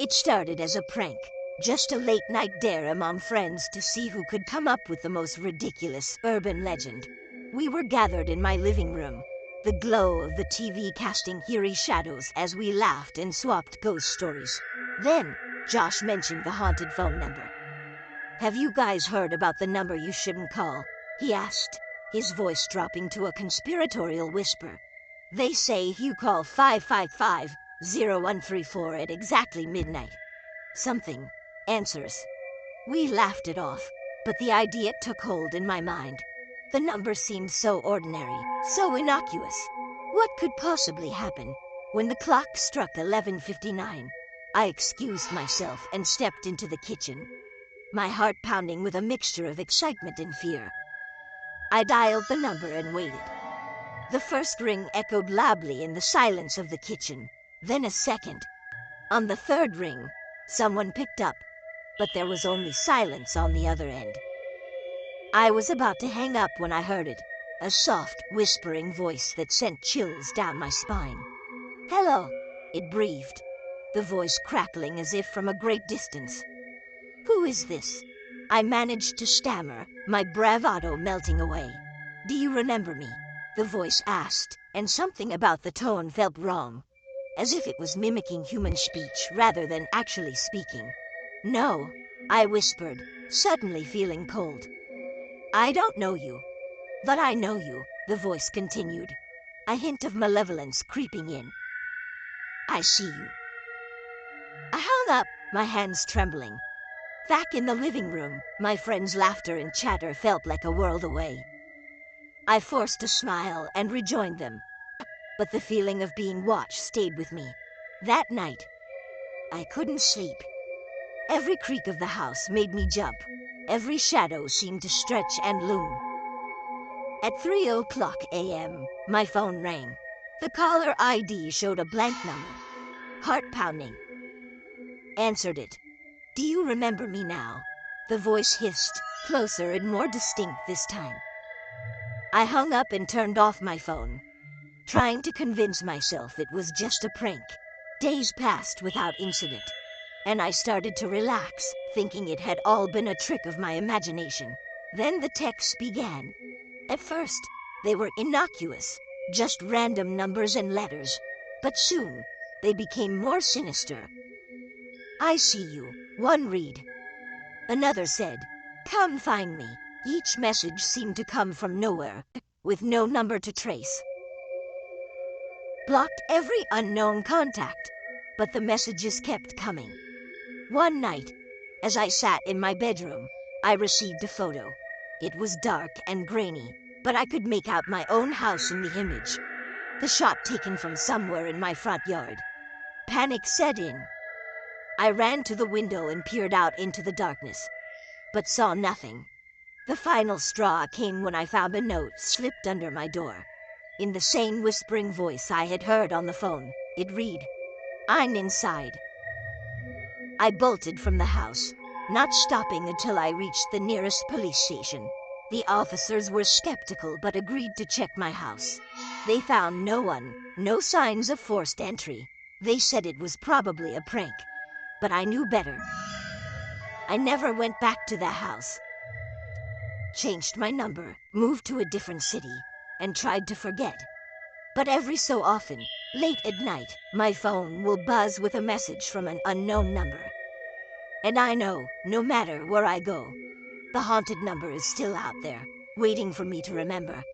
It started as a prank, just a late-night dare among friends to see who could come up with the most ridiculous urban legend. We were gathered in my living room, the glow of the TV casting eerie shadows as we laughed and swapped ghost stories. Then, Josh mentioned the haunted phone number. "Have you guys heard about the number you shouldn't call?" he asked, his voice dropping to a conspiratorial whisper. "They say if you call 555-0134 at exactly midnight, something answers." We laughed it off, but the idea took hold in my mind. The number seemed so ordinary, so innocuous. What could possibly happen? When the clock struck 11:59, I excused myself and stepped into the kitchen, my heart pounding with a mixture of excitement and fear. I dialed the number and waited. The first ring echoed loudly in the silence of the kitchen, then a second. On the third ring, someone picked up, but there was only silence on the other end. I was about to hang up when I heard it, a soft, whispering voice that sent chills down my spine. "Hello," it breathed, the voice crackling as if from a great distance. "Who is this?" I managed to stammer, my bravado melting away. "Do you remember me?" the voice asked, and something about the tone felt wrong, as if it was mimicking human speech rather than actually speaking. "No," I whispered, suddenly feeling cold. "I don't know you. But I know you," the voice continued, a hint of malevolence creeping in. "I see you." I hung up, my hands trembling. Back in the living room, my friends' laughter and chatter felt like a world away. I forced a smile and rejoined them, but the feeling of being watched stayed with me. That night, I couldn't sleep. Every creak of the house made me jump. Every shadow seemed to stretch and loom. At 3:00 a.m., my phone rang. The caller ID showed a blank number. Heart pounding. Answered it. "Do you remember me now?" the voice hissed, closer and more distinct this time. I hung up and turned off my phone, trying to convince myself it was just a prank. Days passed without incident, and I started to relax, thinking it had all been a trick of my imagination. Then the texts began. At first, they were innocuous, just random numbers and letters, but soon, they became more sinister. "I see you," one read. Another said, "Come find me." Each message seemed to come from nowhere, with no number to trace. Blocked every unknown contact, but the messages kept coming. One night, as I sat in my bedroom, I received a photo. It was dark and grainy, but I could make out my own house in the image. The shot taken from somewhere in my front yard. Panic set in. I ran to the window and peered out into the darkness, but saw nothing. The final straw came when I found a note slipped under my door. In the same whispering voice I had heard on the phone, it read, "I'm inside." I bolted from the house, not stopping until I reached the nearest police station. The officers were skeptical but agreed to check my house. They found no one, no signs of forced entry. They said it was probably a prank, but I knew better. I never went back to that house. Changed my number, moved to a different city, and tried to forget. But every so often, late at night, my phone will buzz with a message from an unknown number. And I know, no matter where I go, the haunted number is still out there, waiting for me to remember.